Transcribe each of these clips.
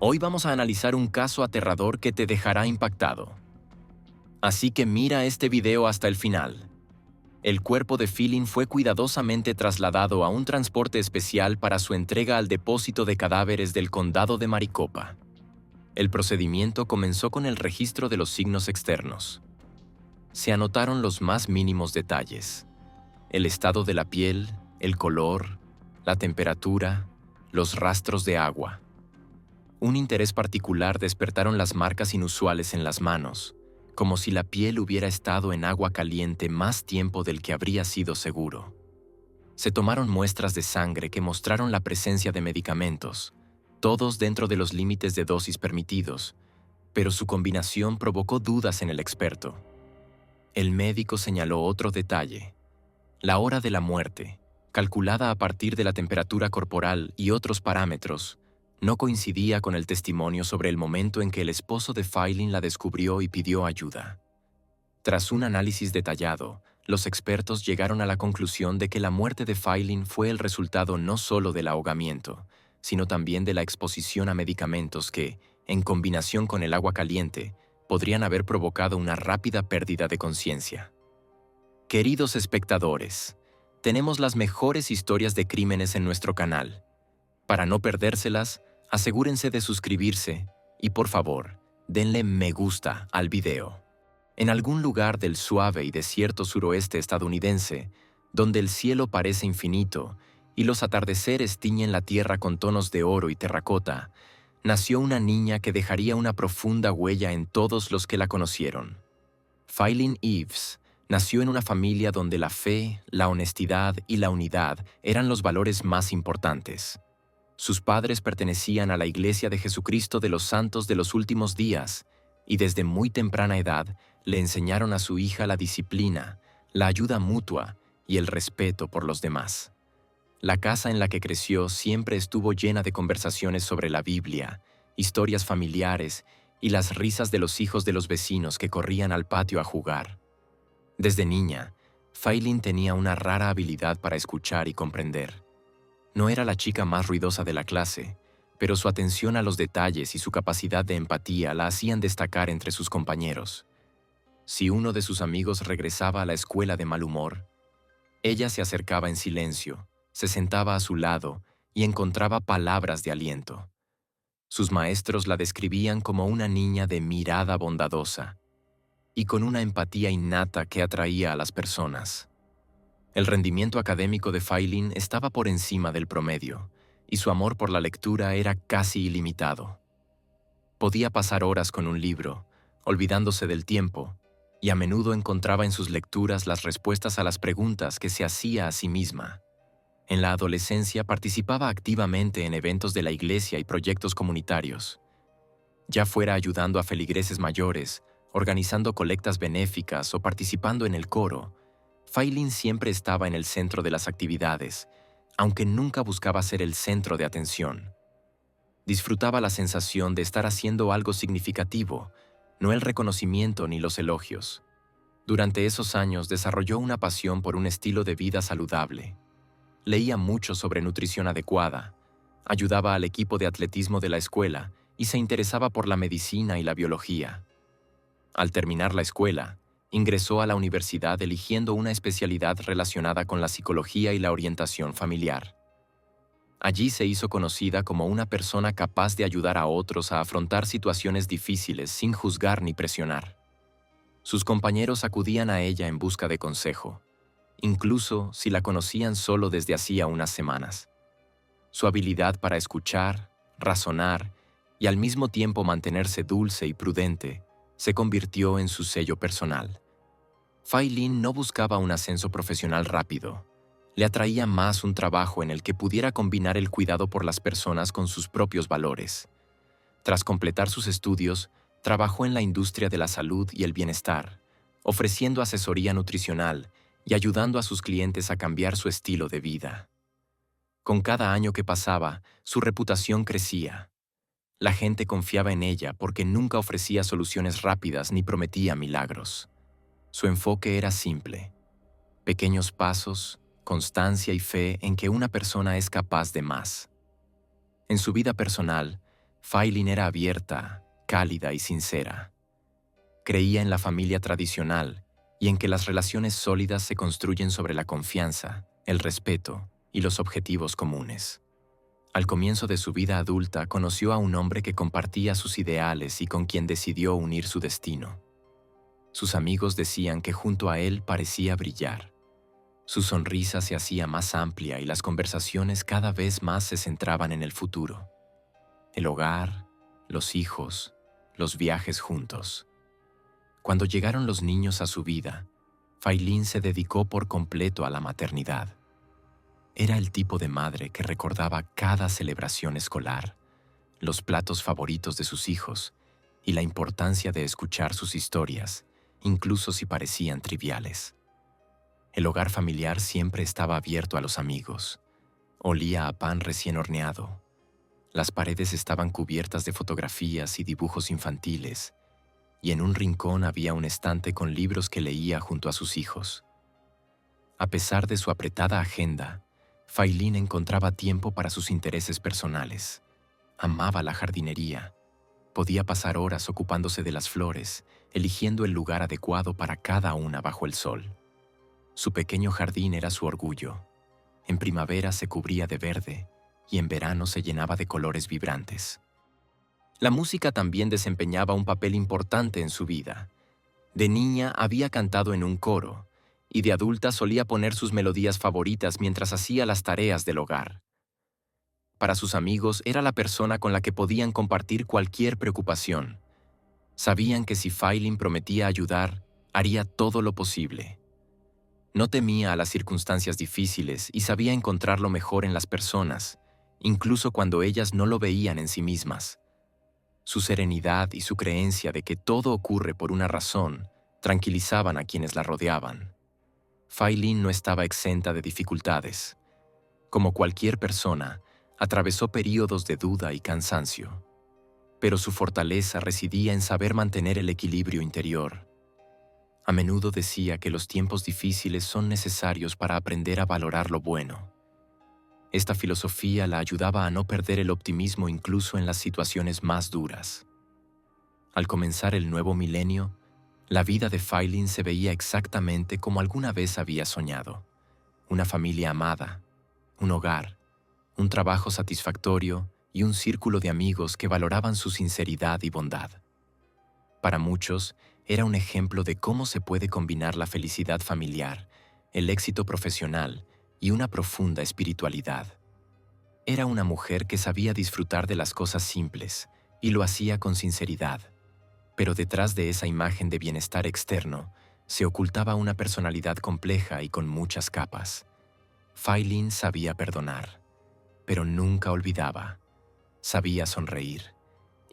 Hoy vamos a analizar un caso aterrador que te dejará impactado. Así que mira este video hasta el final. El cuerpo de Philin fue cuidadosamente trasladado a un transporte especial para su entrega al depósito de cadáveres del condado de Maricopa. El procedimiento comenzó con el registro de los signos externos. Se anotaron los más mínimos detalles: el estado de la piel, el color, la temperatura, los rastros de agua. Un interés particular despertaron las marcas inusuales en las manos, como si la piel hubiera estado en agua caliente más tiempo del que habría sido seguro. Se tomaron muestras de sangre que mostraron la presencia de medicamentos, todos dentro de los límites de dosis permitidos, pero su combinación provocó dudas en el experto. El médico señaló otro detalle: la hora de la muerte, calculada a partir de la temperatura corporal y otros parámetros, no coincidía con el testimonio sobre el momento en que el esposo de Philin la descubrió y pidió ayuda. Tras un análisis detallado, los expertos llegaron a la conclusión de que la muerte de Philin fue el resultado no solo del ahogamiento, sino también de la exposición a medicamentos que, en combinación con el agua caliente, podrían haber provocado una rápida pérdida de conciencia. Queridos espectadores, tenemos las mejores historias de crímenes en nuestro canal. Para no perdérselas, asegúrense de suscribirse y, por favor, denle me gusta al video. En algún lugar del suave y desierto suroeste estadounidense, donde el cielo parece infinito y los atardeceres tiñen la tierra con tonos de oro y terracota, nació una niña que dejaría una profunda huella en todos los que la conocieron. Philin Eves nació en una familia donde la fe, la honestidad y la unidad eran los valores más importantes. Sus padres pertenecían a la Iglesia de Jesucristo de los Santos de los Últimos Días y desde muy temprana edad le enseñaron a su hija la disciplina, la ayuda mutua y el respeto por los demás. La casa en la que creció siempre estuvo llena de conversaciones sobre la Biblia, historias familiares y las risas de los hijos de los vecinos que corrían al patio a jugar. Desde niña, Philin tenía una rara habilidad para escuchar y comprender. No era la chica más ruidosa de la clase, pero su atención a los detalles y su capacidad de empatía la hacían destacar entre sus compañeros. Si uno de sus amigos regresaba a la escuela de mal humor, ella se acercaba en silencio, se sentaba a su lado y encontraba palabras de aliento. Sus maestros la describían como una niña de mirada bondadosa y con una empatía innata que atraía a las personas. El rendimiento académico de Philin estaba por encima del promedio, y su amor por la lectura era casi ilimitado. Podía pasar horas con un libro, olvidándose del tiempo, y a menudo encontraba en sus lecturas las respuestas a las preguntas que se hacía a sí misma. En la adolescencia participaba activamente en eventos de la iglesia y proyectos comunitarios, ya fuera ayudando a feligreses mayores, organizando colectas benéficas o participando en el coro. Philin siempre estaba en el centro de las actividades, aunque nunca buscaba ser el centro de atención. Disfrutaba la sensación de estar haciendo algo significativo, no el reconocimiento ni los elogios. Durante esos años desarrolló una pasión por un estilo de vida saludable. Leía mucho sobre nutrición adecuada, ayudaba al equipo de atletismo de la escuela y se interesaba por la medicina y la biología. Al terminar la escuela, ingresó a la universidad eligiendo una especialidad relacionada con la psicología y la orientación familiar. Allí se hizo conocida como una persona capaz de ayudar a otros a afrontar situaciones difíciles sin juzgar ni presionar. Sus compañeros acudían a ella en busca de consejo, incluso si la conocían solo desde hacía unas semanas. Su habilidad para escuchar, razonar y al mismo tiempo mantenerse dulce y prudente se convirtió en su sello personal. Philin no buscaba un ascenso profesional rápido. Le atraía más un trabajo en el que pudiera combinar el cuidado por las personas con sus propios valores. Tras completar sus estudios, trabajó en la industria de la salud y el bienestar, ofreciendo asesoría nutricional y ayudando a sus clientes a cambiar su estilo de vida. Con cada año que pasaba, su reputación crecía. La gente confiaba en ella porque nunca ofrecía soluciones rápidas ni prometía milagros. Su enfoque era simple: pequeños pasos, constancia y fe en que una persona es capaz de más. En su vida personal, Failin era abierta, cálida y sincera. Creía en la familia tradicional y en que las relaciones sólidas se construyen sobre la confianza, el respeto y los objetivos comunes. Al comienzo de su vida adulta conoció a un hombre que compartía sus ideales y con quien decidió unir su destino. Sus amigos decían que junto a él parecía brillar. Su sonrisa se hacía más amplia y las conversaciones cada vez más se centraban en el futuro. El hogar, los hijos, los viajes juntos. Cuando llegaron los niños a su vida, Failin se dedicó por completo a la maternidad. Era el tipo de madre que recordaba cada celebración escolar, los platos favoritos de sus hijos y la importancia de escuchar sus historias, incluso si parecían triviales. El hogar familiar siempre estaba abierto a los amigos. Olía a pan recién horneado. Las paredes estaban cubiertas de fotografías y dibujos infantiles, y en un rincón había un estante con libros que leía junto a sus hijos. A pesar de su apretada agenda, Failin encontraba tiempo para sus intereses personales. Amaba la jardinería. Podía pasar horas ocupándose de las flores, eligiendo el lugar adecuado para cada una bajo el sol. Su pequeño jardín era su orgullo. En primavera se cubría de verde y en verano se llenaba de colores vibrantes. La música también desempeñaba un papel importante en su vida. De niña había cantado en un coro y de adulta solía poner sus melodías favoritas mientras hacía las tareas del hogar. Para sus amigos era la persona con la que podían compartir cualquier preocupación. Sabían que si Failin prometía ayudar, haría todo lo posible. No temía a las circunstancias difíciles y sabía encontrar lo mejor en las personas, incluso cuando ellas no lo veían en sí mismas. Su serenidad y su creencia de que todo ocurre por una razón tranquilizaban a quienes la rodeaban. Failin no estaba exenta de dificultades. Como cualquier persona, atravesó períodos de duda y cansancio. Pero su fortaleza residía en saber mantener el equilibrio interior. A menudo decía que los tiempos difíciles son necesarios para aprender a valorar lo bueno. Esta filosofía la ayudaba a no perder el optimismo incluso en las situaciones más duras. Al comenzar el nuevo milenio, la vida de Failin se veía exactamente como alguna vez había soñado. Una familia amada, un hogar, un trabajo satisfactorio y un círculo de amigos que valoraban su sinceridad y bondad. Para muchos, era un ejemplo de cómo se puede combinar la felicidad familiar, el éxito profesional y una profunda espiritualidad. Era una mujer que sabía disfrutar de las cosas simples y lo hacía con sinceridad. Pero detrás de esa imagen de bienestar externo se ocultaba una personalidad compleja y con muchas capas. Failin sabía perdonar, pero nunca olvidaba. Sabía sonreír,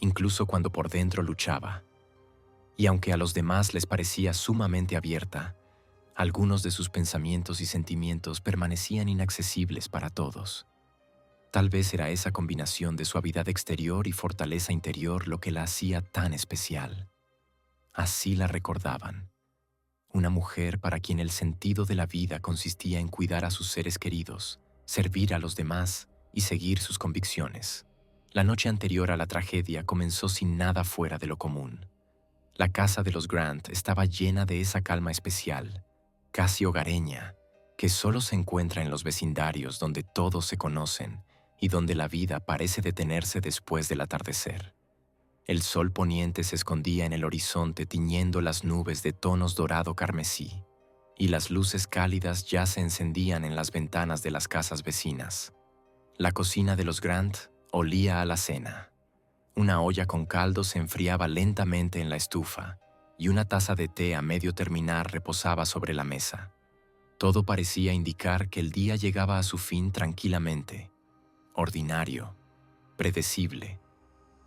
incluso cuando por dentro luchaba. Y aunque a los demás les parecía sumamente abierta, algunos de sus pensamientos y sentimientos permanecían inaccesibles para todos. Tal vez era esa combinación de suavidad exterior y fortaleza interior lo que la hacía tan especial. Así la recordaban. Una mujer para quien el sentido de la vida consistía en cuidar a sus seres queridos, servir a los demás y seguir sus convicciones. La noche anterior a la tragedia comenzó sin nada fuera de lo común. La casa de los Grant estaba llena de esa calma especial, casi hogareña, que solo se encuentra en los vecindarios donde todos se conocen y donde la vida parece detenerse después del atardecer. El sol poniente se escondía en el horizonte tiñendo las nubes de tonos dorado carmesí, y las luces cálidas ya se encendían en las ventanas de las casas vecinas. La cocina de los Grant olía a la cena. Una olla con caldo se enfriaba lentamente en la estufa, y una taza de té a medio terminar reposaba sobre la mesa. Todo parecía indicar que el día llegaba a su fin tranquilamente, ordinario, predecible,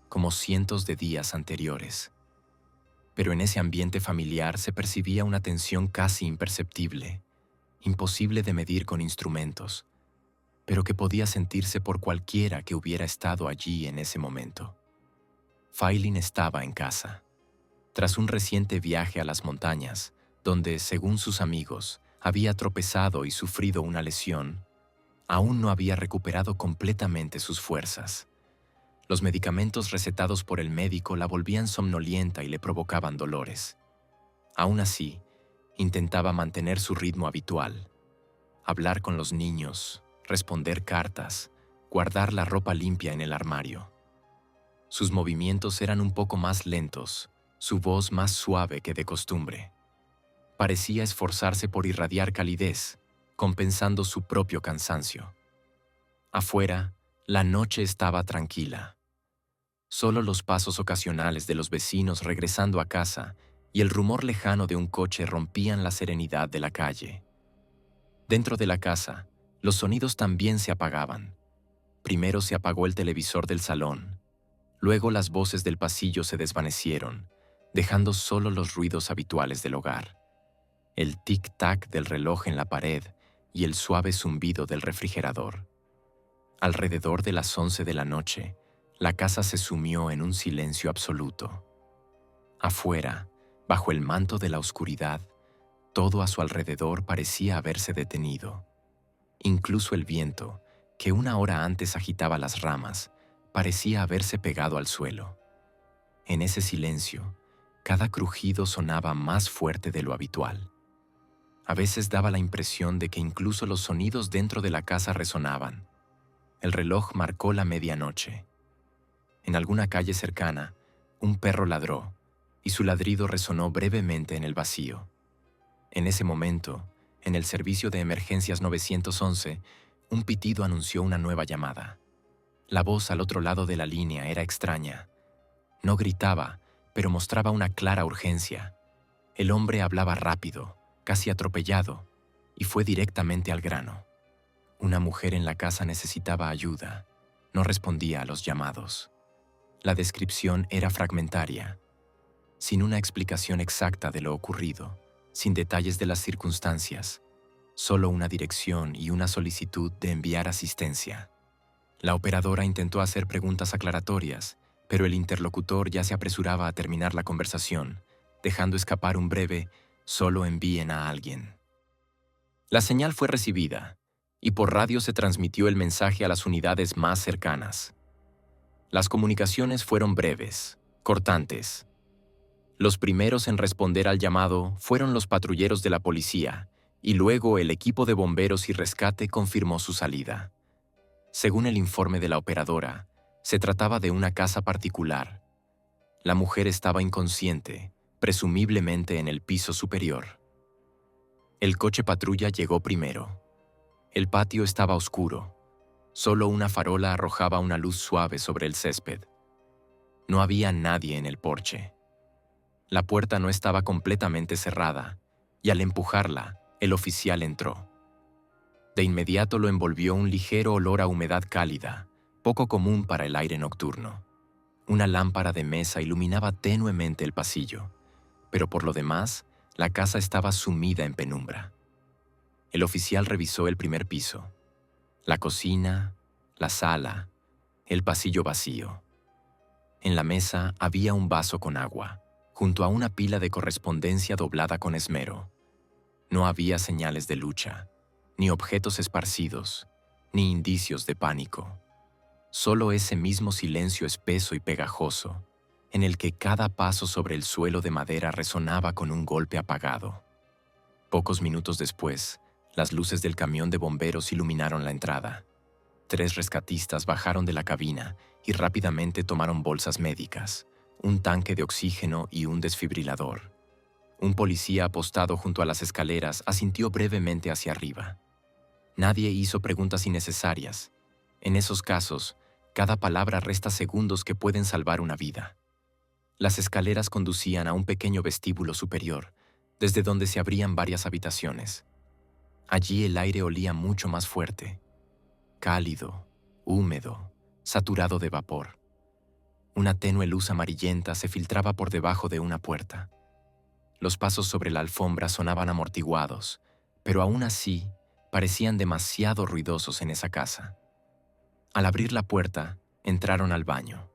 como cientos de días anteriores. Pero en ese ambiente familiar se percibía una tensión casi imperceptible, imposible de medir con instrumentos, pero que podía sentirse por cualquiera que hubiera estado allí en ese momento. Failin estaba en casa. Tras un reciente viaje a las montañas, donde, según sus amigos, había tropezado y sufrido una lesión, aún no había recuperado completamente sus fuerzas. Los medicamentos recetados por el médico la volvían somnolienta y le provocaban dolores. Aún así, intentaba mantener su ritmo habitual. Hablar con los niños, responder cartas, guardar la ropa limpia en el armario. Sus movimientos eran un poco más lentos, su voz más suave que de costumbre. Parecía esforzarse por irradiar calidez, compensando su propio cansancio. Afuera, la noche estaba tranquila. Solo los pasos ocasionales de los vecinos regresando a casa y el rumor lejano de un coche rompían la serenidad de la calle. Dentro de la casa, los sonidos también se apagaban. Primero se apagó el televisor del salón. Luego las voces del pasillo se desvanecieron, dejando solo los ruidos habituales del hogar. El tic-tac del reloj en la pared y el suave zumbido del refrigerador. Alrededor de las 11 de la noche, la casa se sumió en un silencio absoluto. Afuera, bajo el manto de la oscuridad, todo a su alrededor parecía haberse detenido. Incluso el viento, que una hora antes agitaba las ramas, parecía haberse pegado al suelo. En ese silencio, cada crujido sonaba más fuerte de lo habitual. A veces daba la impresión de que incluso los sonidos dentro de la casa resonaban. El reloj marcó la medianoche. En alguna calle cercana, un perro ladró, y su ladrido resonó brevemente en el vacío. En ese momento, en el servicio de emergencias 911, un pitido anunció una nueva llamada. La voz al otro lado de la línea era extraña. No gritaba, pero mostraba una clara urgencia. El hombre hablaba rápido, casi atropellado, y fue directamente al grano. Una mujer en la casa necesitaba ayuda. No respondía a los llamados. La descripción era fragmentaria, sin una explicación exacta de lo ocurrido, sin detalles de las circunstancias, solo una dirección y una solicitud de enviar asistencia. La operadora intentó hacer preguntas aclaratorias, pero el interlocutor ya se apresuraba a terminar la conversación, dejando escapar un breve «solo envíen a alguien». La señal fue recibida, y por radio se transmitió el mensaje a las unidades más cercanas. Las comunicaciones fueron breves, cortantes. Los primeros en responder al llamado fueron los patrulleros de la policía, y luego el equipo de bomberos y rescate confirmó su salida. Según el informe de la operadora, se trataba de una casa particular. La mujer estaba inconsciente, presumiblemente en el piso superior. El coche patrulla llegó primero. El patio estaba oscuro. Solo una farola arrojaba una luz suave sobre el césped. No había nadie en el porche. La puerta no estaba completamente cerrada, y al empujarla, el oficial entró. De inmediato lo envolvió un ligero olor a humedad cálida, poco común para el aire nocturno. Una lámpara de mesa iluminaba tenuemente el pasillo, pero por lo demás, la casa estaba sumida en penumbra. El oficial revisó el primer piso. La cocina, la sala, el pasillo vacío. En la mesa había un vaso con agua, junto a una pila de correspondencia doblada con esmero. No había señales de lucha, ni objetos esparcidos, ni indicios de pánico. Solo ese mismo silencio espeso y pegajoso, en el que cada paso sobre el suelo de madera resonaba con un golpe apagado. Pocos minutos después, las luces del camión de bomberos iluminaron la entrada. 3 rescatistas bajaron de la cabina y rápidamente tomaron bolsas médicas, un tanque de oxígeno y un desfibrilador. Un policía apostado junto a las escaleras asintió brevemente hacia arriba. Nadie hizo preguntas innecesarias. En esos casos, cada palabra resta segundos que pueden salvar una vida. Las escaleras conducían a un pequeño vestíbulo superior, desde donde se abrían varias habitaciones. Allí el aire olía mucho más fuerte, cálido, húmedo, saturado de vapor. Una tenue luz amarillenta se filtraba por debajo de una puerta. Los pasos sobre la alfombra sonaban amortiguados, pero aún así parecían demasiado ruidosos en esa casa. Al abrir la puerta, entraron al baño.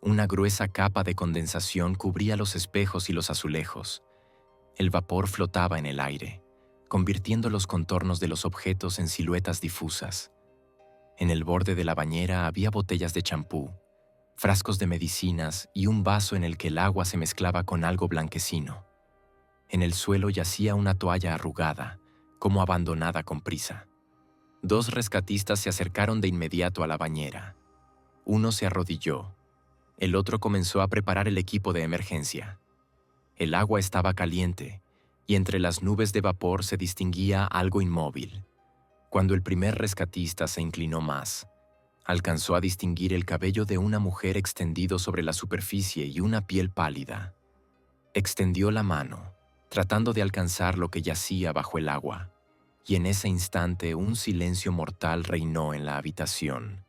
Una gruesa capa de condensación cubría los espejos y los azulejos. El vapor flotaba en el aire, convirtiendo los contornos de los objetos en siluetas difusas. En el borde de la bañera había botellas de champú, frascos de medicinas y un vaso en el que el agua se mezclaba con algo blanquecino. En el suelo yacía una toalla arrugada, como abandonada con prisa. 2 rescatistas se acercaron de inmediato a la bañera. Uno se arrodilló. El otro comenzó a preparar el equipo de emergencia. El agua estaba caliente, y entre las nubes de vapor se distinguía algo inmóvil. Cuando el primer rescatista se inclinó más, alcanzó a distinguir el cabello de una mujer extendido sobre la superficie y una piel pálida. Extendió la mano, tratando de alcanzar lo que yacía bajo el agua, y en ese instante un silencio mortal reinó en la habitación,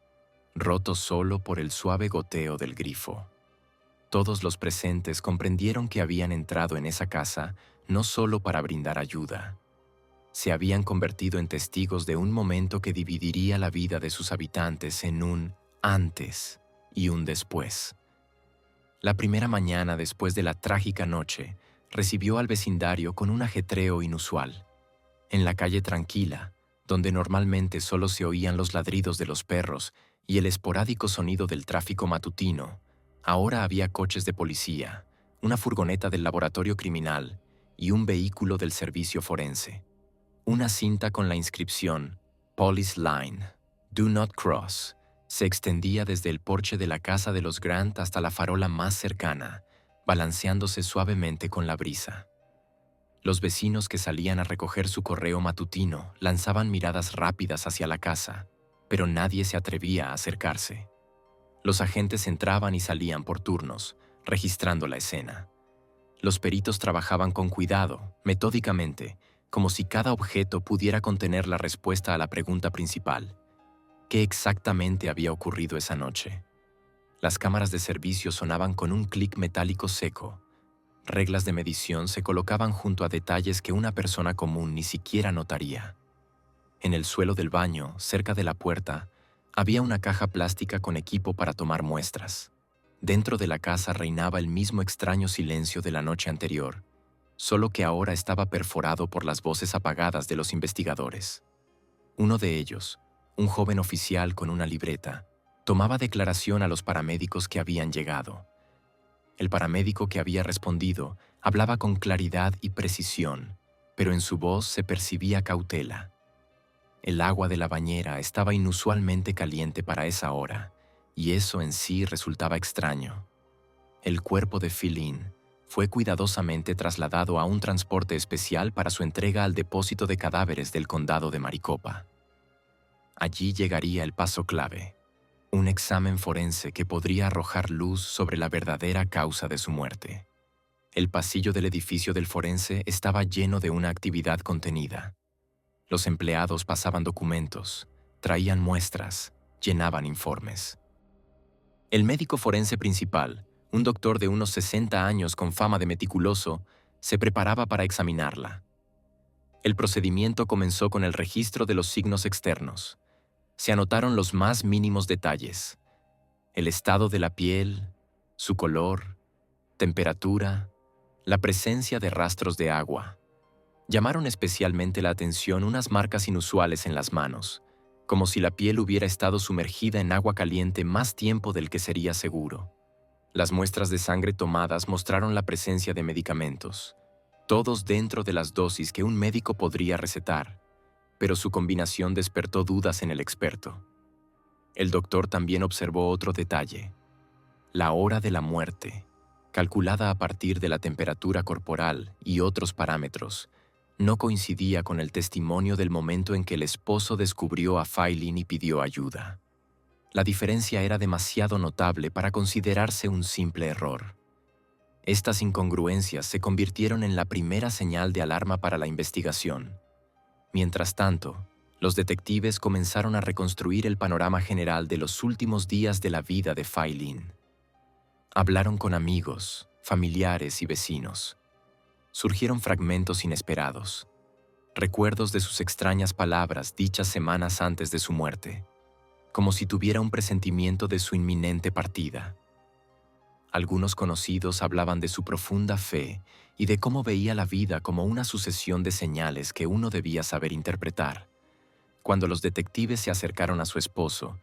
roto solo por el suave goteo del grifo. Todos los presentes comprendieron que habían entrado en esa casa no solo para brindar ayuda. Se habían convertido en testigos de un momento que dividiría la vida de sus habitantes en un antes y un después. La primera mañana después de la trágica noche, recibió al vecindario con un ajetreo inusual. En la calle tranquila, donde normalmente solo se oían los ladridos de los perros y el esporádico sonido del tráfico matutino, ahora había coches de policía, una furgoneta del laboratorio criminal y un vehículo del servicio forense. Una cinta con la inscripción Police Line, Do Not Cross, se extendía desde el porche de la casa de los Grant hasta la farola más cercana, balanceándose suavemente con la brisa. Los vecinos que salían a recoger su correo matutino lanzaban miradas rápidas hacia la casa, pero nadie se atrevía a acercarse. Los agentes entraban y salían por turnos, registrando la escena. Los peritos trabajaban con cuidado, metódicamente, como si cada objeto pudiera contener la respuesta a la pregunta principal: ¿qué exactamente había ocurrido esa noche? Las cámaras de servicio sonaban con un clic metálico seco. Reglas de medición se colocaban junto a detalles que una persona común ni siquiera notaría. En el suelo del baño, cerca de la puerta, había una caja plástica con equipo para tomar muestras. Dentro de la casa reinaba el mismo extraño silencio de la noche anterior, solo que ahora estaba perforado por las voces apagadas de los investigadores. Uno de ellos, un joven oficial con una libreta, tomaba declaración a los paramédicos que habían llegado. El paramédico que había respondido hablaba con claridad y precisión, pero en su voz se percibía cautela. El agua de la bañera estaba inusualmente caliente para esa hora, y eso en sí resultaba extraño. El cuerpo de Philin fue cuidadosamente trasladado a un transporte especial para su entrega al depósito de cadáveres del condado de Maricopa. Allí llegaría el paso clave: un examen forense que podría arrojar luz sobre la verdadera causa de su muerte. El pasillo del edificio del forense estaba lleno de una actividad contenida. Los empleados pasaban documentos, traían muestras, llenaban informes. El médico forense principal, un doctor de unos 60 años con fama de meticuloso, se preparaba para examinarla. El procedimiento comenzó con el registro de los signos externos. Se anotaron los más mínimos detalles: el estado de la piel, su color, temperatura, la presencia de rastros de agua. Llamaron especialmente la atención unas marcas inusuales en las manos, como si la piel hubiera estado sumergida en agua caliente más tiempo del que sería seguro. Las muestras de sangre tomadas mostraron la presencia de medicamentos, todos dentro de las dosis que un médico podría recetar, pero su combinación despertó dudas en el experto. El doctor también observó otro detalle: la hora de la muerte, calculada a partir de la temperatura corporal y otros parámetros, no coincidía con el testimonio del momento en que el esposo descubrió a Philin y pidió ayuda. La diferencia era demasiado notable para considerarse un simple error. Estas incongruencias se convirtieron en la primera señal de alarma para la investigación. Mientras tanto, los detectives comenzaron a reconstruir el panorama general de los últimos días de la vida de Philin. Hablaron con amigos, familiares y vecinos. Surgieron fragmentos inesperados, recuerdos de sus extrañas palabras dichas semanas antes de su muerte, como si tuviera un presentimiento de su inminente partida. Algunos conocidos hablaban de su profunda fe y de cómo veía la vida como una sucesión de señales que uno debía saber interpretar. Cuando los detectives se acercaron a su esposo,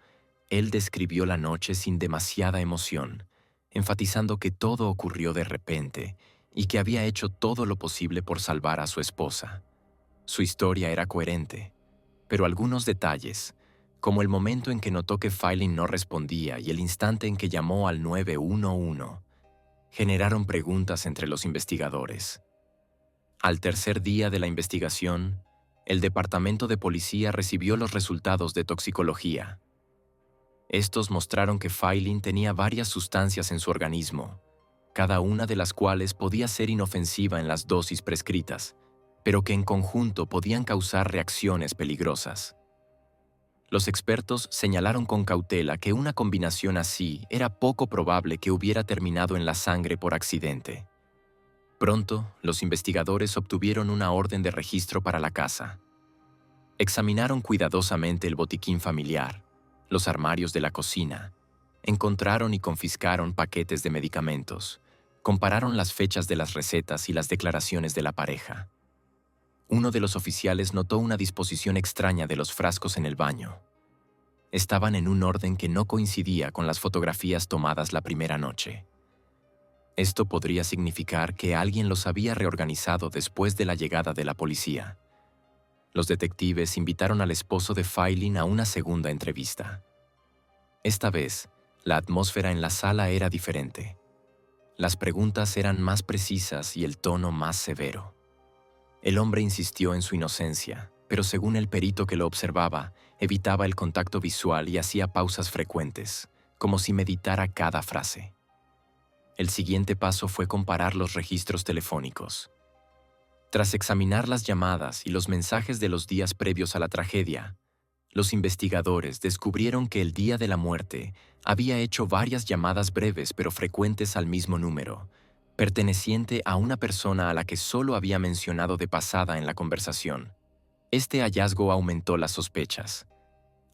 él describió la noche sin demasiada emoción, enfatizando que todo ocurrió de repente y que había hecho todo lo posible por salvar a su esposa. Su historia era coherente, pero algunos detalles, como el momento en que notó que Filin no respondía y el instante en que llamó al 911, generaron preguntas entre los investigadores. Al tercer día de la investigación, el Departamento de Policía recibió los resultados de toxicología. Estos mostraron que Filin tenía varias sustancias en su organismo, cada una de las cuales podía ser inofensiva en las dosis prescritas, pero que en conjunto podían causar reacciones peligrosas. Los expertos señalaron con cautela que una combinación así era poco probable que hubiera terminado en la sangre por accidente. Pronto, los investigadores obtuvieron una orden de registro para la casa. Examinaron cuidadosamente el botiquín familiar, los armarios de la cocina, encontraron y confiscaron paquetes de medicamentos, compararon las fechas de las recetas y las declaraciones de la pareja. Uno de los oficiales notó una disposición extraña de los frascos en el baño. Estaban en un orden que no coincidía con las fotografías tomadas la primera noche. Esto podría significar que alguien los había reorganizado después de la llegada de la policía. Los detectives invitaron al esposo de Filin a una segunda entrevista. Esta vez, la atmósfera en la sala era diferente. Las preguntas eran más precisas y el tono más severo. El hombre insistió en su inocencia, pero según el perito que lo observaba, evitaba el contacto visual y hacía pausas frecuentes, como si meditara cada frase. El siguiente paso fue comparar los registros telefónicos. Tras examinar las llamadas y los mensajes de los días previos a la tragedia, los investigadores descubrieron que el día de la muerte había hecho varias llamadas breves pero frecuentes al mismo número, perteneciente a una persona a la que solo había mencionado de pasada en la conversación. Este hallazgo aumentó las sospechas.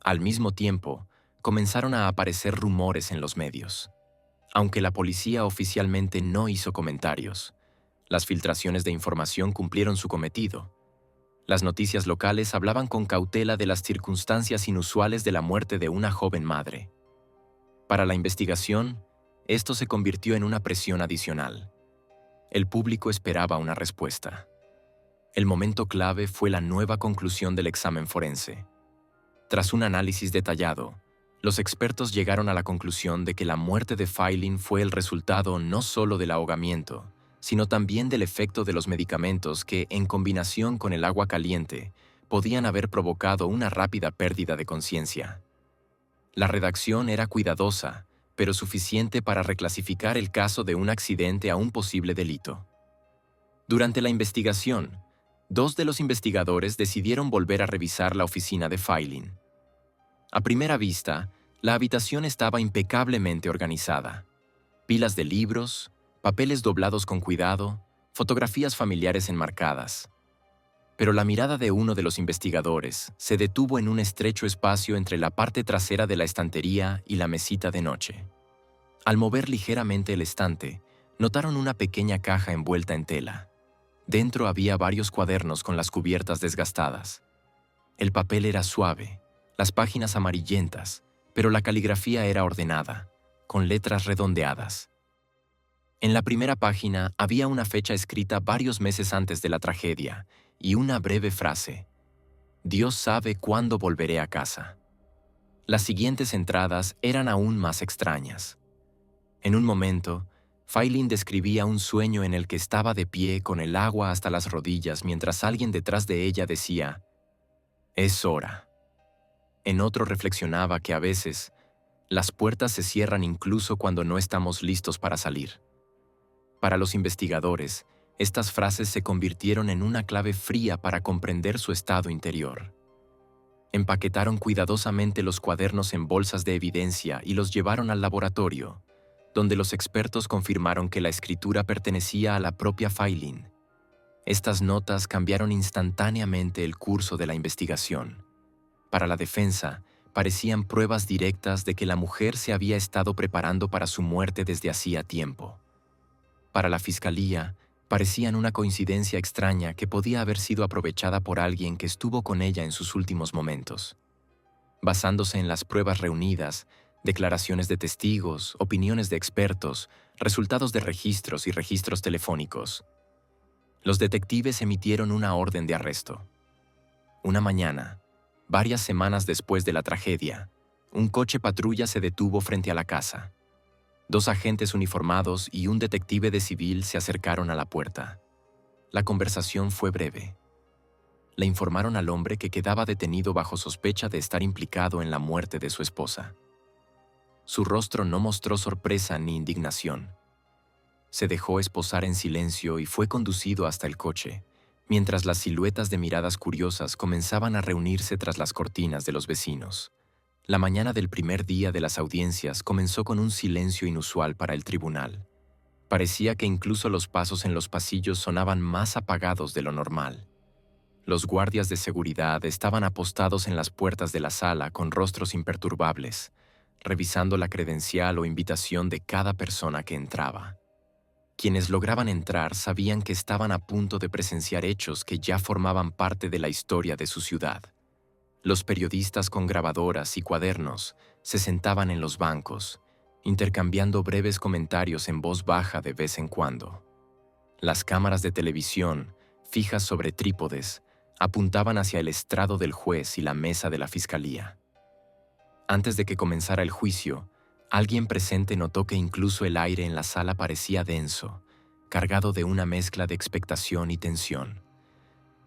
Al mismo tiempo, comenzaron a aparecer rumores en los medios. Aunque la policía oficialmente no hizo comentarios, las filtraciones de información cumplieron su cometido. Las noticias locales hablaban con cautela de las circunstancias inusuales de la muerte de una joven madre. Para la investigación, esto se convirtió en una presión adicional. El público esperaba una respuesta. El momento clave fue la nueva conclusión del examen forense. Tras un análisis detallado, los expertos llegaron a la conclusión de que la muerte de Filin fue el resultado no solo del ahogamiento, sino también del efecto de los medicamentos que, en combinación con el agua caliente, podían haber provocado una rápida pérdida de conciencia. La redacción era cuidadosa, pero suficiente para reclasificar el caso de un accidente a un posible delito. Durante la investigación, dos de los investigadores decidieron volver a revisar la oficina de Filin. A primera vista, la habitación estaba impecablemente organizada. Pilas de libros, papeles doblados con cuidado, fotografías familiares enmarcadas. Pero la mirada de uno de los investigadores se detuvo en un estrecho espacio entre la parte trasera de la estantería y la mesita de noche. Al mover ligeramente el estante, notaron una pequeña caja envuelta en tela. Dentro había varios cuadernos con las cubiertas desgastadas. El papel era suave, las páginas amarillentas, pero la caligrafía era ordenada, con letras redondeadas. En la primera página había una fecha escrita varios meses antes de la tragedia y una breve frase: «Dios sabe cuándo volveré a casa». Las siguientes entradas eran aún más extrañas. En un momento, Filin describía un sueño en el que estaba de pie con el agua hasta las rodillas mientras alguien detrás de ella decía: «Es hora». En otro reflexionaba que a veces, las puertas se cierran incluso cuando no estamos listos para salir. Para los investigadores, estas frases se convirtieron en una clave fría para comprender su estado interior. Empaquetaron cuidadosamente los cuadernos en bolsas de evidencia y los llevaron al laboratorio, donde los expertos confirmaron que la escritura pertenecía a la propia Filin. Estas notas cambiaron instantáneamente el curso de la investigación. Para la defensa, parecían pruebas directas de que la mujer se había estado preparando para su muerte desde hacía tiempo. Para la fiscalía, parecían una coincidencia extraña que podía haber sido aprovechada por alguien que estuvo con ella en sus últimos momentos. basándose en las pruebas reunidas, declaraciones de testigos, opiniones de expertos, resultados de registros y registros telefónicos. Los detectives emitieron una orden de arresto. Una mañana, varias semanas después de la tragedia, un coche patrulla se detuvo frente a la casa. 2 agentes uniformados y un detective de civil se acercaron a la puerta. La conversación fue breve. Le informaron al hombre que quedaba detenido bajo sospecha de estar implicado en la muerte de su esposa. Su rostro no mostró sorpresa ni indignación. Se dejó esposar en silencio y fue conducido hasta el coche, mientras las siluetas de miradas curiosas comenzaban a reunirse tras las cortinas de los vecinos. La mañana del primer día de las audiencias comenzó con un silencio inusual para el tribunal. Parecía que incluso los pasos en los pasillos sonaban más apagados de lo normal. Los guardias de seguridad estaban apostados en las puertas de la sala con rostros imperturbables, revisando la credencial o invitación de cada persona que entraba. Quienes lograban entrar sabían que estaban a punto de presenciar hechos que ya formaban parte de la historia de su ciudad. Los periodistas con grabadoras y cuadernos se sentaban en los bancos, intercambiando breves comentarios en voz baja de vez en cuando. Las cámaras de televisión, fijas sobre trípodes, apuntaban hacia el estrado del juez y la mesa de la fiscalía. Antes de que comenzara el juicio, alguien presente notó que incluso el aire en la sala parecía denso, cargado de una mezcla de expectación y tensión.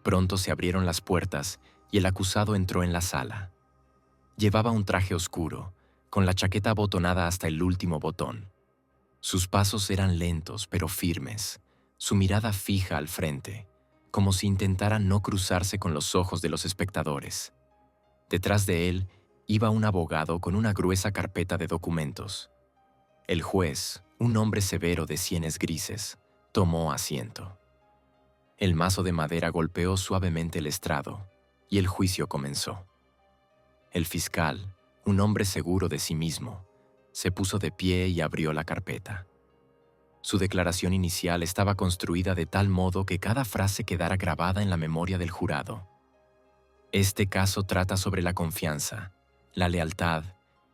Pronto se abrieron las puertas y el acusado entró en la sala. Llevaba un traje oscuro, con la chaqueta abotonada hasta el último botón. Sus pasos eran lentos pero firmes, su mirada fija al frente, como si intentara no cruzarse con los ojos de los espectadores. Detrás de él iba un abogado con una gruesa carpeta de documentos. El juez, un hombre severo de sienes grises, tomó asiento. El mazo de madera golpeó suavemente el estrado y el juicio comenzó. El fiscal, un hombre seguro de sí mismo, se puso de pie y abrió la carpeta. Su declaración inicial estaba construida de tal modo que cada frase quedara grabada en la memoria del jurado. Este caso trata sobre la confianza, la lealtad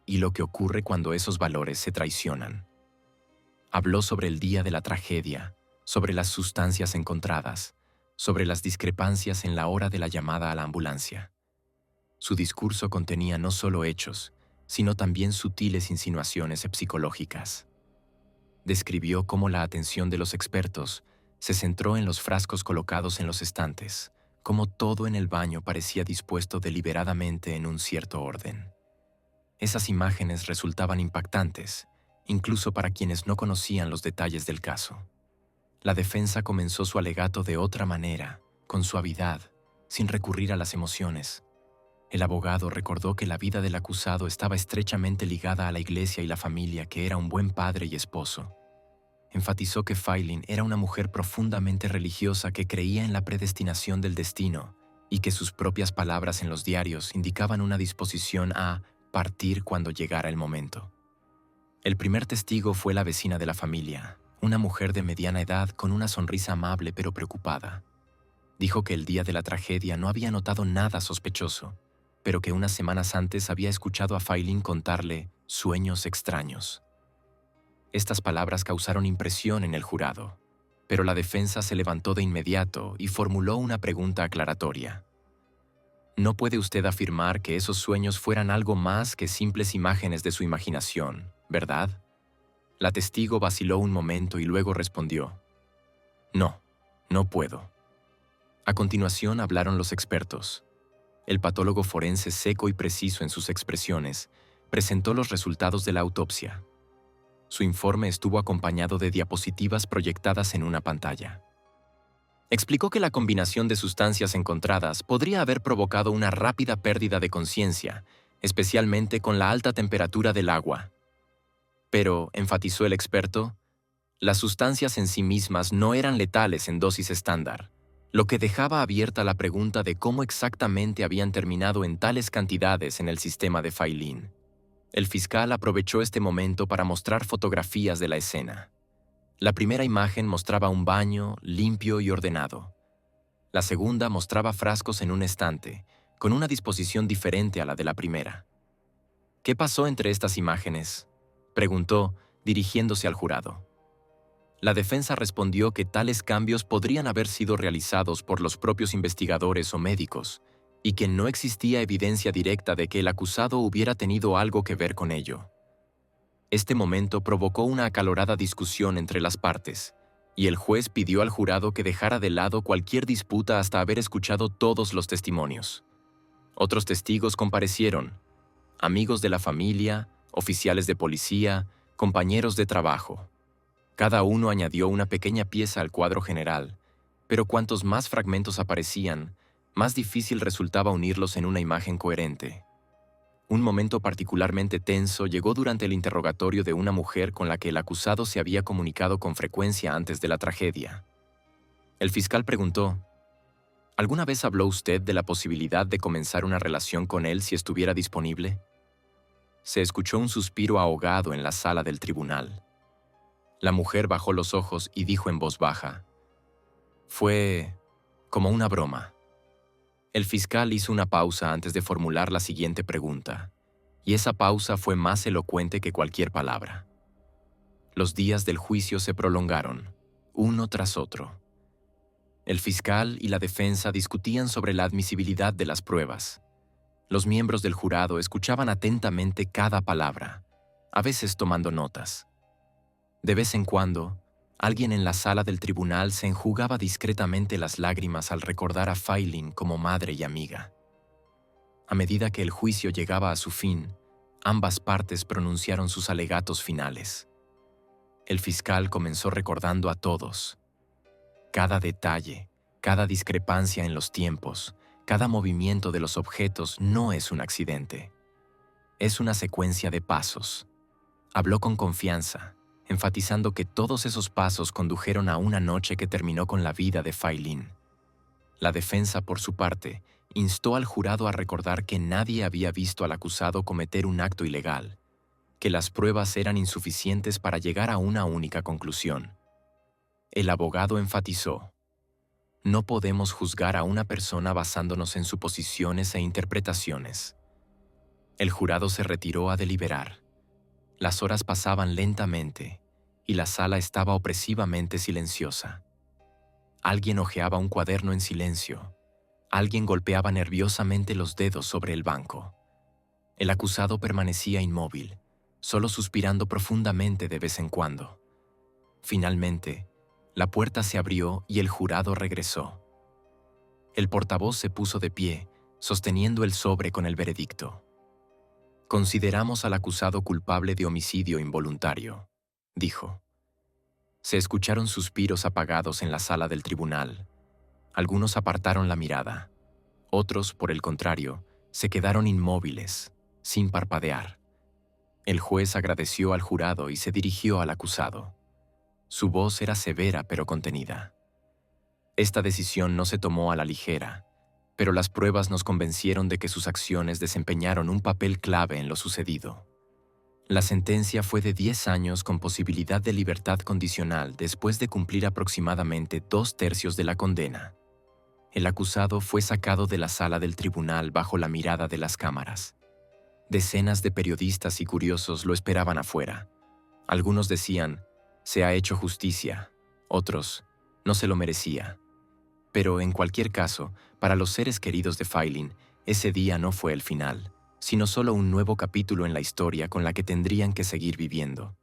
y lo que ocurre cuando esos valores se traicionan. Habló sobre el día de la tragedia, sobre las sustancias encontradas, sobre las discrepancias en la hora de la llamada a la ambulancia. Su discurso contenía no solo hechos, sino también sutiles insinuaciones psicológicas. Describió cómo la atención de los expertos se centró en los frascos colocados en los estantes, cómo todo en el baño parecía dispuesto deliberadamente en un cierto orden. Esas imágenes resultaban impactantes, incluso para quienes no conocían los detalles del caso. La defensa comenzó su alegato de otra manera, con suavidad, sin recurrir a las emociones. El abogado recordó que la vida del acusado estaba estrechamente ligada a la iglesia y la familia, que era un buen padre y esposo. Enfatizó que Filin era una mujer profundamente religiosa que creía en la predestinación del destino y que sus propias palabras en los diarios indicaban una disposición a partir cuando llegara el momento. El primer testigo fue la vecina de la familia, una mujer de mediana edad con una sonrisa amable pero preocupada. Dijo que el día de la tragedia no había notado nada sospechoso, pero que unas semanas antes había escuchado a Filin contarle sueños extraños. Estas palabras causaron impresión en el jurado, pero la defensa se levantó de inmediato y formuló una pregunta aclaratoria. ¿No puede usted afirmar que esos sueños fueran algo más que simples imágenes de su imaginación, verdad? La testigo vaciló un momento y luego respondió: No, no puedo. A continuación hablaron los expertos. El patólogo forense, seco y preciso en sus expresiones, presentó los resultados de la autopsia. Su informe estuvo acompañado de diapositivas proyectadas en una pantalla. Explicó que la combinación de sustancias encontradas podría haber provocado una rápida pérdida de conciencia, especialmente con la alta temperatura del agua. Pero, enfatizó el experto, las sustancias en sí mismas no eran letales en dosis estándar, lo que dejaba abierta la pregunta de cómo exactamente habían terminado en tales cantidades en el sistema de Filin. El fiscal aprovechó este momento para mostrar fotografías de la escena. La primera imagen mostraba un baño limpio y ordenado. La segunda mostraba frascos en un estante, con una disposición diferente a la de la primera. ¿Qué pasó entre estas imágenes?, preguntó, dirigiéndose al jurado. La defensa respondió que tales cambios podrían haber sido realizados por los propios investigadores o médicos, y que no existía evidencia directa de que el acusado hubiera tenido algo que ver con ello. Este momento provocó una acalorada discusión entre las partes, y el juez pidió al jurado que dejara de lado cualquier disputa hasta haber escuchado todos los testimonios. Otros testigos comparecieron: amigos de la familia, oficiales de policía, compañeros de trabajo. Cada uno añadió una pequeña pieza al cuadro general, pero cuantos más fragmentos aparecían, más difícil resultaba unirlos en una imagen coherente. Un momento particularmente tenso llegó durante el interrogatorio de una mujer con la que el acusado se había comunicado con frecuencia antes de la tragedia. El fiscal preguntó: ¿alguna vez habló usted de la posibilidad de comenzar una relación con él si estuviera disponible? Se escuchó un suspiro ahogado en la sala del tribunal. La mujer bajó los ojos y dijo en voz baja: fue como una broma. El fiscal hizo una pausa antes de formular la siguiente pregunta, y esa pausa fue más elocuente que cualquier palabra. Los días del juicio se prolongaron, uno tras otro. El fiscal y la defensa discutían sobre la admisibilidad de las pruebas. Los miembros del jurado escuchaban atentamente cada palabra, a veces tomando notas. De vez en cuando, alguien en la sala del tribunal se enjugaba discretamente las lágrimas al recordar a Filin como madre y amiga. A medida que el juicio llegaba a su fin, ambas partes pronunciaron sus alegatos finales. El fiscal comenzó recordando a todos. Cada detalle, cada discrepancia en los tiempos, cada movimiento de los objetos no es un accidente. Es una secuencia de pasos. Habló con confianza, enfatizando que todos esos pasos condujeron a una noche que terminó con la vida de Filin. La defensa, por su parte, instó al jurado a recordar que nadie había visto al acusado cometer un acto ilegal, que las pruebas eran insuficientes para llegar a una única conclusión. El abogado enfatizó: no podemos juzgar a una persona basándonos en suposiciones e interpretaciones. El jurado se retiró a deliberar. Las horas pasaban lentamente y la sala estaba opresivamente silenciosa. Alguien hojeaba un cuaderno en silencio. Alguien golpeaba nerviosamente los dedos sobre el banco. El acusado permanecía inmóvil, solo suspirando profundamente de vez en cuando. Finalmente, la puerta se abrió y el jurado regresó. El portavoz se puso de pie, sosteniendo el sobre con el veredicto. Consideramos al acusado culpable de homicidio involuntario, dijo. Se escucharon suspiros apagados en la sala del tribunal. Algunos apartaron la mirada. Otros, por el contrario, se quedaron inmóviles, sin parpadear. El juez agradeció al jurado y se dirigió al acusado. Su voz era severa pero contenida. Esta decisión no se tomó a la ligera, pero las pruebas nos convencieron de que sus acciones desempeñaron un papel clave en lo sucedido. La sentencia fue de 10 años con posibilidad de libertad condicional después de cumplir aproximadamente 2/3 de la condena. El acusado fue sacado de la sala del tribunal bajo la mirada de las cámaras. Decenas de periodistas y curiosos lo esperaban afuera. Algunos decían: se ha hecho justicia. Otros: no se lo merecía. Pero en cualquier caso, para los seres queridos de Filin, ese día no fue el final, sino solo un nuevo capítulo en la historia con la que tendrían que seguir viviendo.